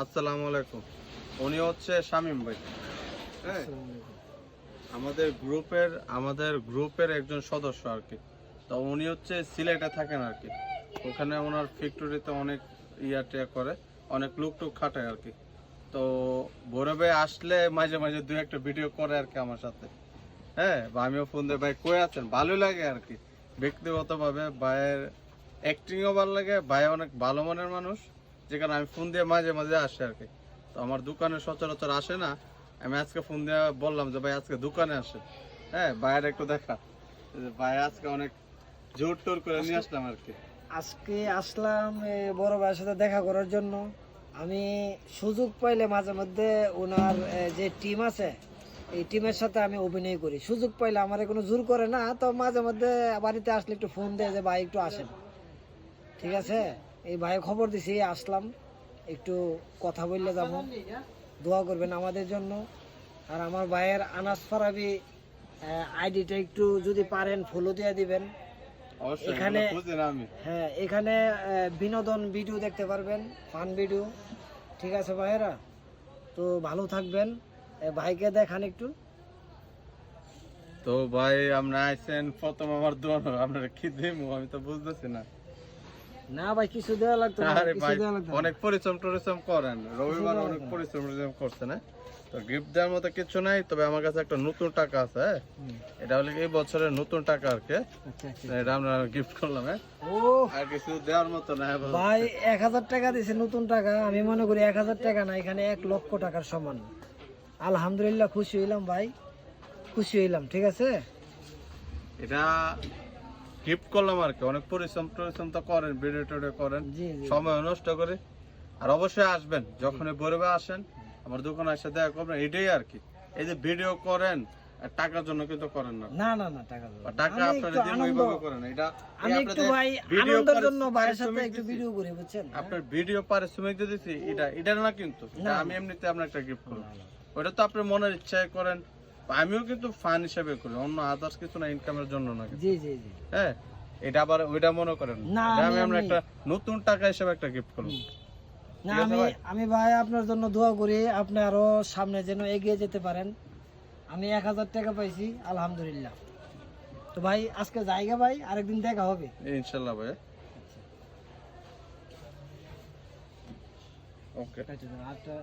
আসসালামু আলাইকুম। উনি হচ্ছে শামীম ভাই। হ্যাঁ, আমাদের গ্রুপের একজন সদস্য আর কি। তো উনি হচ্ছে সিলেটে থাকেন আর কি। ওখানে ওনার ফ্যাক্টরিতে অনেক টিয়া করে, অনেক লোক টুক খাটায় আর কি। তো ভৈরবে আসলে মাঝে মাঝে দু একটা ভিডিও করে আর কি আমার সাথে। হ্যাঁ, বা আমিও ফোন দিয়ে ভাই কই আছেন, ভালোই লাগে আর কি। ব্যক্তিগতভাবে ভাইয়ের অ্যাক্টিংও ভালো লাগে, ভাই অনেক ভালো মনের মানুষ, যেখানে আমি ফোন দিয়ে মাঝে মাঝে আসে আর কি। তো আমার দোকানে সচরাচর আসে না, আমি আজকে ফোন দিয়ে বললাম যে ভাই আজকে দোকানে আসে। হ্যাঁ, ভাইয়ের একটু দেখা, ভাই আজকে অনেক জোর টোর করে নিয়ে আসলাম আর কি। আজকে আসলাম বড় ভাইয়ের সাথে দেখা করার জন্য। আমি সুযোগ পাইলে মাঝে মধ্যে ওনার যে টিম আছে এই টিমের সাথে আমি অভিনয় করি। সুযোগ পাইলে আমার কোনো জোর করে না, তো মাঝে মধ্যে বাড়িতে আসলে একটু ফোন দেয় যে ভাই একটু আসেন। ঠিক আছে, এই ভাই খবর দিছি, আসলাম একটু কথা বললে যাবো। দোয়া করবেন আমাদের জন্য। আর আমার ভাইয়ের আনাস ফারাবি আইডিটা একটু যদি পারেন ফলো দিয়ে দিবেন। অবশ্যই এখানে বুঝি না আমি। হ্যাঁ, এখানে বিনোদন ভিডিও দেখতে পারবেন, ফান ভিডিও। ঠিক আছে ভাইয়েরা, তো ভালো থাকবেন। ভাইকে দেখান একটু। তো ভাই আমরা আইছেন প্রথম আমার দোয়ান, আপনারা কি দিমু আমি তো বুঝতেছি না। না ভাই, কিছু দেওয়া লাগতো না, আরে কিছু ভাই দেওয়া লাগতো না। অনেক পরিশ্রম করেন, রবিবার অনেক পরিশ্রম করছেন। হ্যাঁ, তো গিফট দেওয়ার মতো কিছু নাই, তবে আমার কাছে একটা নতুন টাকা আছে। হ্যাঁ, এটা হলো এই বছরের নতুন টাকা আর কি। আচ্ছা, আচ্ছা। এটা আমরা গিফট করলাম। হ্যাঁ, ও আর কিছু দেওয়ার মতো না ভাই, 1000 টাকা দিছে নতুন টাকা। আমি মনে করি 1000 টাকা না, এখানে 1 লক্ষ টাকার সমান। আলহামদুলিল্লাহ, খুশি হইলাম ভাই, খুশি হইলাম। ঠিক আছে, এটা গিফট করলাম আর কি। অনেক পরিশ্রম তো করেন, ভিডিও টিডিও করেন, জি জি। সময় নষ্ট করে। আর অবশ্যই আসবেন, যখনই বৈরবে আসেন আমার দোকানে এসে দেখা করবেন, এটাই আর কি। এই যে ভিডিও করেন আর টাকার জন্য কিন্তু করেন না, না না না, টাকা দেবো বা না। টাকা আমি আপনারা একটু দিন আনন্দ, ওইভাবে করেন। এটা আমি একটু ভাই আনন্দের জন্য ভাইয়ের সাথে একটু ভিডিও করি, বুঝছেন? আপনার ভিডিও পারিশ্রমিক দিয়ে দিছি, এটা না কিন্তু। এটা না, আমি এমনিতে আপনার একটা গিফট করব, না, না। ওটা তো আপনার মনের ইচ্ছায় করেন। আমিও কিন্তু ফান হিসেবে করি, অন্য আদার্স কিছু না, ইনকামের জন্য না কিন্তু। জি জি জি। হ্যাঁ, এটা আবার ওইটা মনে করেন না, এটা আমি আমরা এমনি- একটা নতুন টাকা হিসেবে একটা গিফট করব। না, ঠিক আছে আমি ভাই? আমি ভাই আপনার জন্য দোয়া করি, আপনি আরো সামনে যেন এগিয়ে যেতে পারেন। আমি 1000 টাকা পাইছি, আলহামদুলিল্লাহ। তো ভাই আজকে জায়গা ভাই, আরেকদিন দেখা হবে ইনশাল্লাহ ভাই। ওকে। আচ্ছা,